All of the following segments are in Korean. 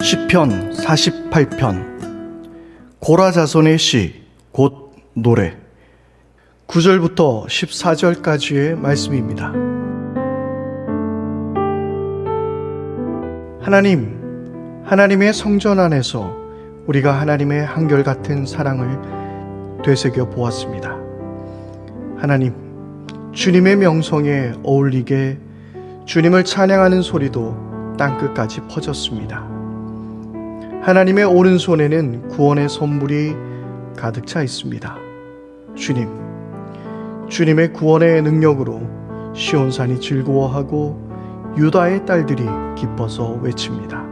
시편 48편 고라자손의 시 곧 노래 9절부터 14절까지의 말씀입니다. 하나님의 성전 안에서 우리가 하나님의 한결같은 사랑을 되새겨 보았습니다. 하나님, 주님의 명성에 어울리게 주님을 찬양하는 소리도 땅끝까지 퍼졌습니다. 하나님의 오른손에는 구원의 선물이 가득 차 있습니다. 주님의 구원의 능력으로 시온산이 즐거워하고 유다의 딸들이 기뻐서 외칩니다.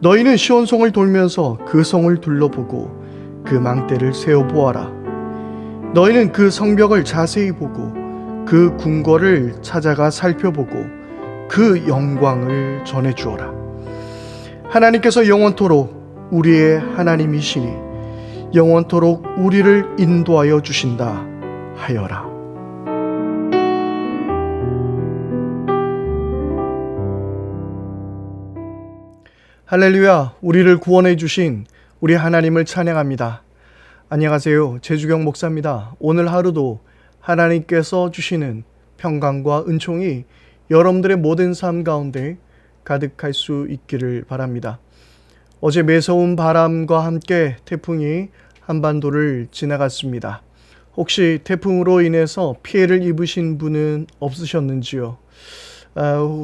너희는 시온성을 돌면서 그 성을 둘러보고 그 망대를 세어보아라. 너희는 그 성벽을 자세히 보고 그 궁궐을 찾아가 살펴보고 그 영광을 전해주어라. 하나님께서 영원토록 우리의 하나님이시니 영원토록 우리를 인도하여 주신다 하여라. 할렐루야, 우리를 구원해 주신 우리 하나님을 찬양합니다. 안녕하세요, 제주경 목사입니다. 오늘 하루도 하나님께서 주시는 평강과 은총이 여러분들의 모든 삶 가운데 가득할 수 있기를 바랍니다. 어제 매서운 바람과 함께 태풍이 한반도를 지나갔습니다. 혹시 태풍으로 인해서 피해를 입으신 분은 없으셨는지요?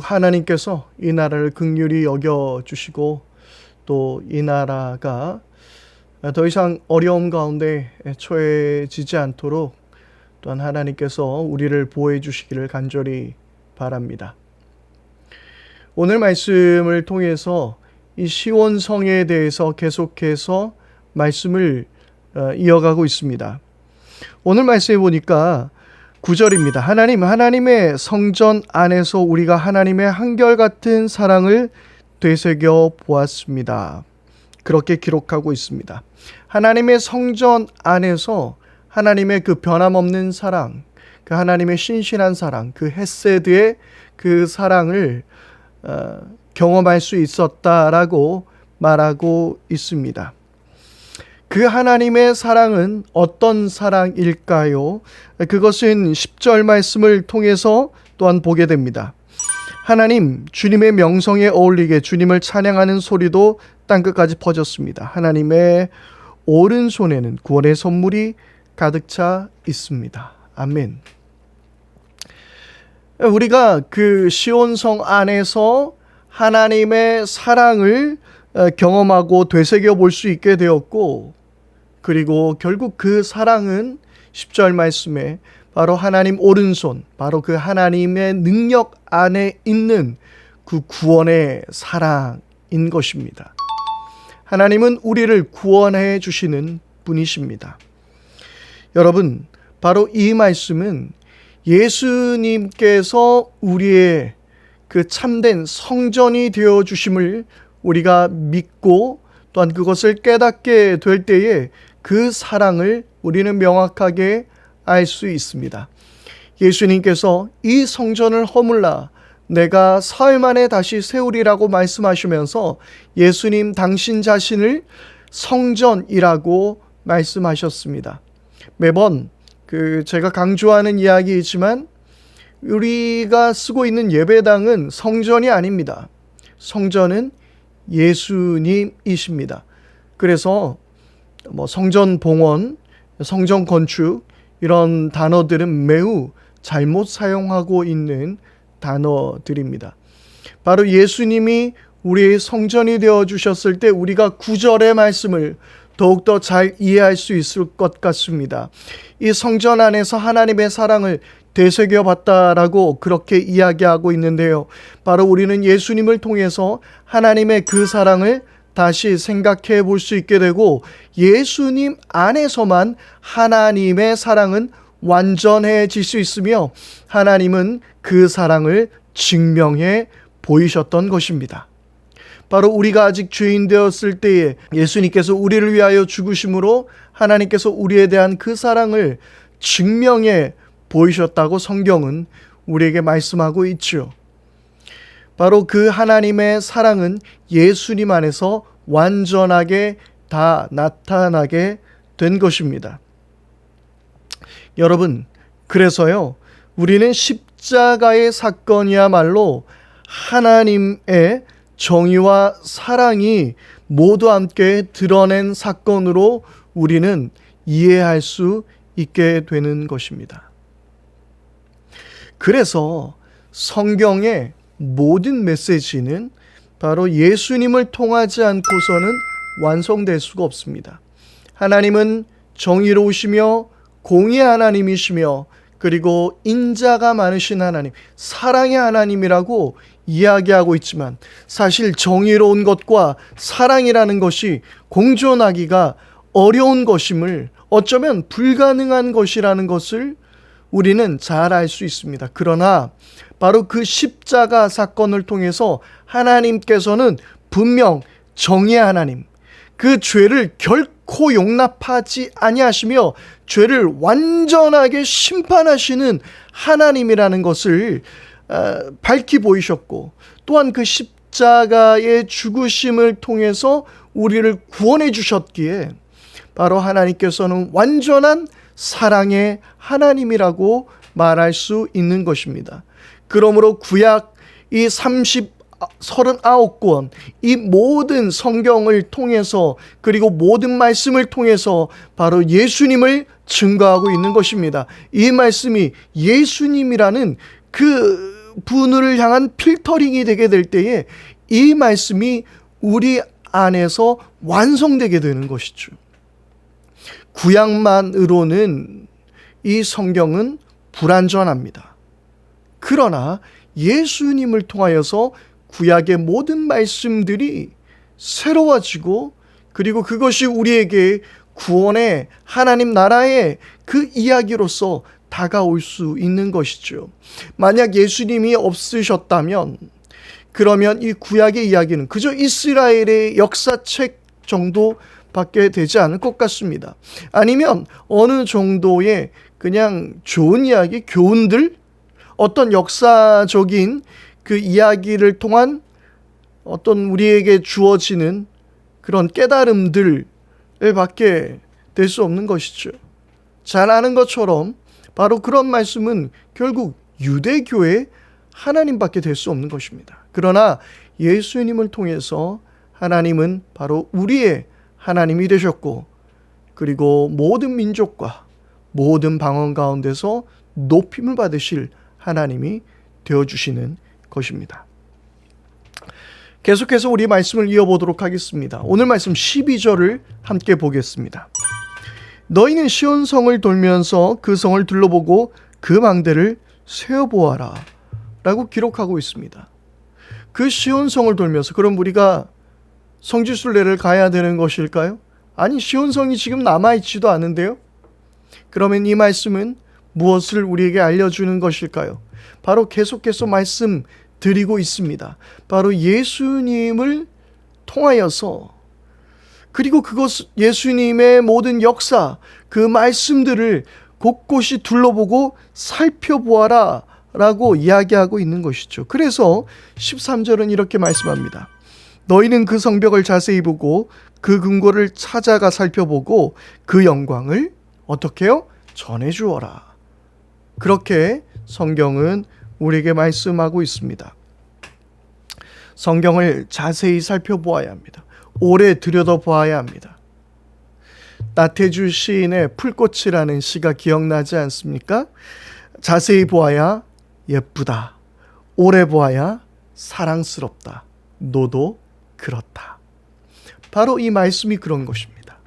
하나님께서 이 나라를 긍휼히 여겨주시고 또 이 나라가 더 이상 어려움 가운데 처해지지 않도록 또한 하나님께서 우리를 보호해 주시기를 간절히 바랍니다. 오늘 말씀을 통해서 이 시온성에 대해서 계속해서 말씀을 이어가고 있습니다. 오늘 말씀해 보니까 9절입니다. 하나님의 성전 안에서 우리가 하나님의 한결같은 사랑을 되새겨 보았습니다. 그렇게 기록하고 있습니다. 하나님의 성전 안에서 하나님의 그 변함없는 사랑, 그 하나님의 신실한 사랑, 그 헤세드의 그 사랑을 경험할 수 있었다라고 말하고 있습니다. 그 하나님의 사랑은 어떤 사랑일까요? 그것은 10절 말씀을 통해서 또한 보게 됩니다. 하나님, 주님의 명성에 어울리게 주님을 찬양하는 소리도 땅끝까지 퍼졌습니다. 하나님의 오른손에는 구원의 선물이 가득 차 있습니다. 아멘. 우리가 그 시온성 안에서 하나님의 사랑을 경험하고 되새겨 볼 수 있게 되었고, 그리고 결국 그 사랑은 10절 말씀에 바로 하나님 오른손, 바로 그 하나님의 능력 안에 있는 그 구원의 사랑인 것입니다. 하나님은 우리를 구원해 주시는 분이십니다. 여러분, 바로 이 말씀은 예수님께서 우리의 그 참된 성전이 되어 주심을 우리가 믿고 또한 그것을 깨닫게 될 때에 그 사랑을 우리는 명확하게 알 수 있습니다. 예수님께서 이 성전을 허물라 내가 사흘 만에 다시 세우리라고 말씀하시면서 예수님 당신 자신을 성전이라고 말씀하셨습니다. 매번 제가 강조하는 이야기이지만 우리가 쓰고 있는 예배당은 성전이 아닙니다. 성전은 예수님이십니다. 그래서 성전 봉헌, 성전 건축 이런 단어들은 매우 잘못 사용하고 있는 단어들입니다. 바로 예수님이 우리의 성전이 되어 주셨을 때 우리가 9절의 말씀을 더욱더 잘 이해할 수 있을 것 같습니다. 이 성전 안에서 하나님의 사랑을 되새겨 봤다라고 그렇게 이야기하고 있는데요. 바로 우리는 예수님을 통해서 하나님의 그 사랑을 다시 생각해 볼 수 있게 되고 예수님 안에서만 하나님의 사랑은 완전해질 수 있으며 하나님은 그 사랑을 증명해 보이셨던 것입니다. 바로 우리가 아직 죄인 되었을 때에 예수님께서 우리를 위하여 죽으심으로 하나님께서 우리에 대한 그 사랑을 증명해 보이셨다고 성경은 우리에게 말씀하고 있죠. 바로 그 하나님의 사랑은 예수님 안에서 완전하게 다 나타나게 된 것입니다. 여러분, 그래서요, 우리는 십자가의 사건이야말로 하나님의 정의와 사랑이 모두 함께 드러낸 사건으로 우리는 이해할 수 있게 되는 것입니다. 그래서 성경의 모든 메시지는 바로 예수님을 통하지 않고서는 완성될 수가 없습니다. 하나님은 정의로우시며 공의의 하나님이시며 그리고 인자가 많으신 하나님, 사랑의 하나님이라고 이야기하고 있지만 사실 정의로운 것과 사랑이라는 것이 공존하기가 어려운 것임을, 어쩌면 불가능한 것이라는 것을 우리는 잘 알 수 있습니다. 그러나 바로 그 십자가 사건을 통해서 하나님께서는 분명 정의의 하나님, 그 죄를 결코 용납하지 아니하시며 죄를 완전하게 심판하시는 하나님이라는 것을 밝히 보이셨고, 또한 그 십자가의 죽으심을 통해서 우리를 구원해 주셨기에 바로 하나님께서는 완전한 사랑의 하나님이라고 말할 수 있는 것입니다. 그러므로 구약 이 39권, 이 모든 성경을 통해서 그리고 모든 말씀을 통해서 바로 예수님을 증거하고 있는 것입니다. 이 말씀이 예수님이라는 그 분을 향한 필터링이 되게 될 때에 이 말씀이 우리 안에서 완성되게 되는 것이죠. 구약만으로는 이 성경은 불완전합니다. 그러나 예수님을 통하여서 구약의 모든 말씀들이 새로워지고 그리고 그것이 우리에게 구원의 하나님 나라의 그 이야기로서 다가올 수 있는 것이죠. 만약 예수님이 없으셨다면 그러면 이 구약의 이야기는 그저 이스라엘의 역사책 정도밖에 되지 않을 것 같습니다. 아니면 어느 정도의 그냥 좋은 이야기, 교훈들, 어떤 역사적인 그 이야기를 통한 어떤 우리에게 주어지는 그런 깨달음들 밖에 될 수 없는 것이죠. 잘 아는 것처럼 바로 그런 말씀은 결국 유대교의 하나님밖에 될 수 없는 것입니다. 그러나 예수님을 통해서 하나님은 바로 우리의 하나님이 되셨고 그리고 모든 민족과 모든 방언 가운데서 높임을 받으실 하나님이 되어주시는 것입니다. 계속해서 우리 말씀을 이어보도록 하겠습니다. 오늘 말씀 12절을 함께 보겠습니다. 너희는 시온성을 돌면서 그 성을 둘러보고 그 망대를 세어보아라 라고 기록하고 있습니다. 그 시온성을 돌면서, 그럼 우리가 성지순례를 가야 되는 것일까요? 아니, 시온성이 지금 남아있지도 않은데요. 그러면 이 말씀은 무엇을 우리에게 알려주는 것일까요? 바로 계속해서 말씀드리고 있습니다. 바로 예수님을 통하여서 그리고 그것 예수님의 모든 역사, 그 말씀들을 곳곳이 둘러보고 살펴보아라 라고 이야기하고 있는 것이죠. 그래서 13절은 이렇게 말씀합니다. 너희는 그 성벽을 자세히 보고 그 근거를 찾아가 살펴보고 그 영광을 어떻게 해요? 전해주어라. 그렇게 성경은 우리에게 말씀하고 있습니다. 성경을 자세히 살펴보아야 합니다. 오래 들여다보아야 합니다. 나태주 시인의 풀꽃이라는 시가 기억나지 않습니까? 자세히 보아야 예쁘다. 오래 보아야 사랑스럽다. 너도 그렇다. 바로 이 말씀이 그런 것입니다.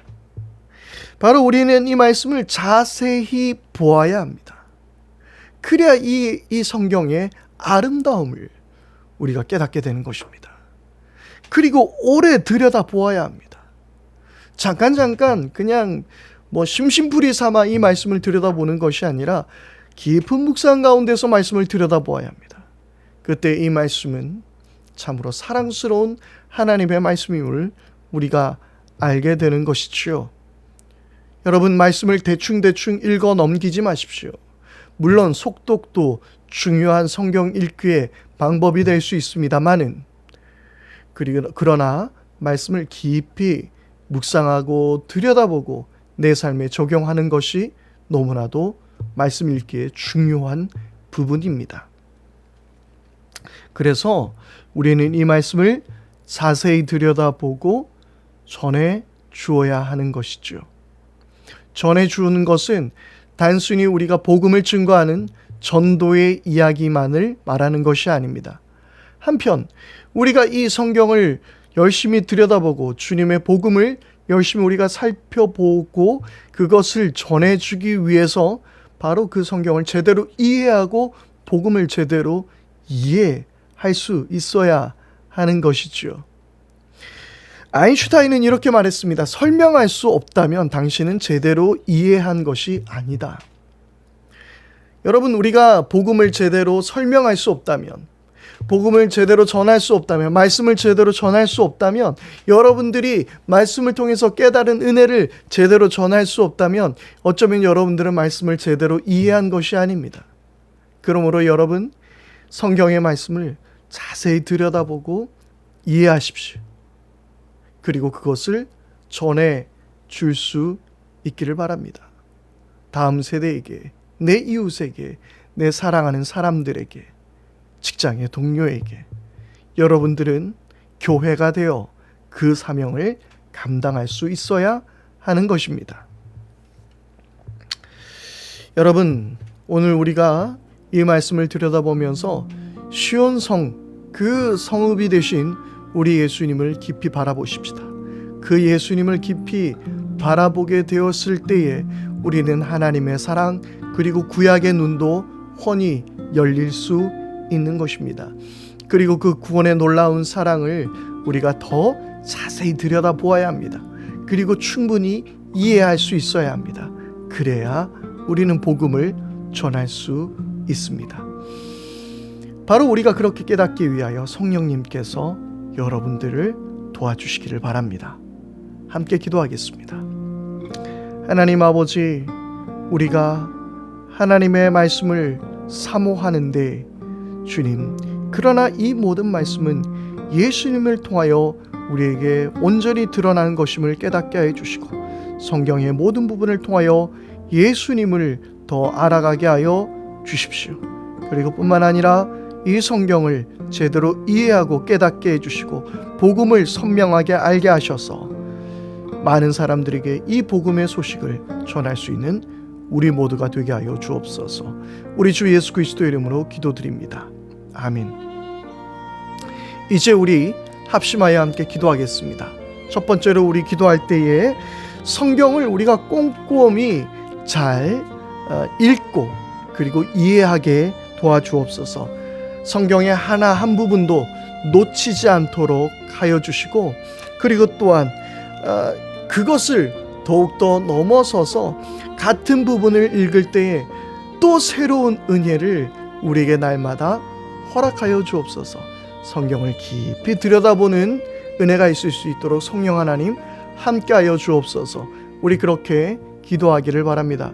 바로 우리는 이 말씀을 자세히 보아야 합니다. 그래야 이 성경의 아름다움을 우리가 깨닫게 되는 것입니다. 그리고 오래 들여다보아야 합니다. 잠깐 그냥 심심풀이 삼아 이 말씀을 들여다보는 것이 아니라 깊은 묵상 가운데서 말씀을 들여다보아야 합니다. 그때 이 말씀은 참으로 사랑스러운 하나님의 말씀임을 우리가 알게 되는 것이지요. 여러분, 말씀을 대충 읽어 넘기지 마십시오. 물론 속독도 중요한 성경 읽기에 방법이 될 수 있습니다만은, 그러나 말씀을 깊이 묵상하고 들여다보고 내 삶에 적용하는 것이 너무나도 말씀 읽기에 중요한 부분입니다. 그래서 우리는 이 말씀을 자세히 들여다보고 전해 주어야 하는 것이죠. 전해 주는 것은 단순히 우리가 복음을 증거하는 전도의 이야기만을 말하는 것이 아닙니다. 한편 우리가 이 성경을 열심히 들여다보고 주님의 복음을 열심히 우리가 살펴보고 그것을 전해주기 위해서 바로 그 성경을 제대로 이해하고 복음을 제대로 이해할 수 있어야 하는 것이죠. 아인슈타인은 이렇게 말했습니다. 설명할 수 없다면 당신은 제대로 이해한 것이 아니다. 여러분, 우리가 복음을 제대로 설명할 수 없다면, 복음을 제대로 전할 수 없다면, 말씀을 제대로 전할 수 없다면, 여러분들이 말씀을 통해서 깨달은 은혜를 제대로 전할 수 없다면 어쩌면 여러분들은 말씀을 제대로 이해한 것이 아닙니다. 그러므로 여러분, 성경의 말씀을 자세히 들여다보고 이해하십시오. 그리고 그것을 전해 줄 수 있기를 바랍니다. 다음 세대에게, 내 이웃에게, 내 사랑하는 사람들에게, 직장의 동료에게, 여러분들은 교회가 되어 그 사명을 감당할 수 있어야 하는 것입니다. 여러분, 오늘 우리가 이 말씀을 들여다보면서 시온성, 그 성읍이 되신 우리 예수님을 깊이 바라보십시다. 그 예수님을 깊이 바라보게 되었을 때에 우리는 하나님의 사랑 그리고 구약의 눈도 훤히 열릴 수 있는 것입니다. 그리고 그 구원의 놀라운 사랑을 우리가 더 자세히 들여다보아야 합니다. 그리고 충분히 이해할 수 있어야 합니다. 그래야 우리는 복음을 전할 수 있습니다. 바로 우리가 그렇게 깨닫기 위하여 성령님께서 여러분들을 도와주시기를 바랍니다. 함께 기도하겠습니다. 하나님 아버지, 우리가 하나님의 말씀을 사모하는데 주님, 그러나 이 모든 말씀은 예수님을 통하여 우리에게 온전히 드러나는 것임을 깨닫게 해 주시고 성경의 모든 부분을 통하여 예수님을 더 알아가게 하여 주십시오. 그리고 뿐만 아니라 이 성경을 제대로 이해하고 깨닫게 해주시고 복음을 선명하게 알게 하셔서 많은 사람들에게 이 복음의 소식을 전할 수 있는 우리 모두가 되게 하여 주옵소서. 우리 주 예수 그리스도의 이름으로 기도드립니다. 아멘. 이제 우리 합심하여 함께 기도하겠습니다. 첫 번째로 우리 기도할 때에 성경을 우리가 꼼꼼히 잘 읽고 그리고 이해하게 도와주옵소서. 성경의 하나 한 부분도 놓치지 않도록 하여 주시고 그리고 또한 그것을 더욱더 넘어서서 같은 부분을 읽을 때에 또 새로운 은혜를 우리에게 날마다 허락하여 주옵소서. 성경을 깊이 들여다보는 은혜가 있을 수 있도록 성령 하나님 함께하여 주옵소서. 우리 그렇게 기도하기를 바랍니다.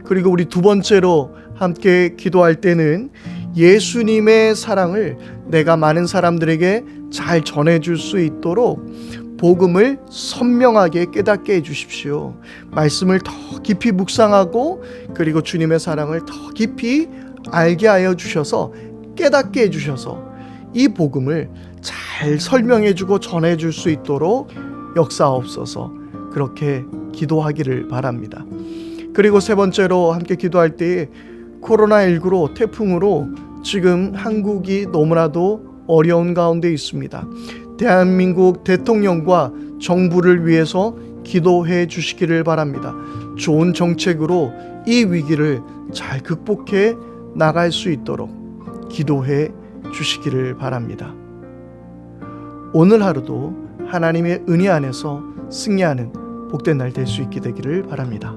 그리고 우리 두 번째로 함께 기도할 때는 예수님의 사랑을 내가 많은 사람들에게 잘 전해줄 수 있도록 복음을 선명하게 깨닫게 해주십시오. 말씀을 더 깊이 묵상하고 그리고 주님의 사랑을 더 깊이 알게 하여 주셔서 깨닫게 해주셔서 이 복음을 잘 설명해주고 전해줄 수 있도록 역사하옵소서. 그렇게 기도하기를 바랍니다. 그리고 세 번째로 함께 기도할 때에 코로나19로 태풍으로 지금 한국이 너무나도 어려운 가운데 있습니다. 대한민국 대통령과 정부를 위해서 기도해 주시기를 바랍니다. 좋은 정책으로 이 위기를 잘 극복해 나갈 수 있도록 기도해 주시기를 바랍니다. 오늘 하루도 하나님의 은혜 안에서 승리하는 복된 날 될 수 있게 되기를 바랍니다.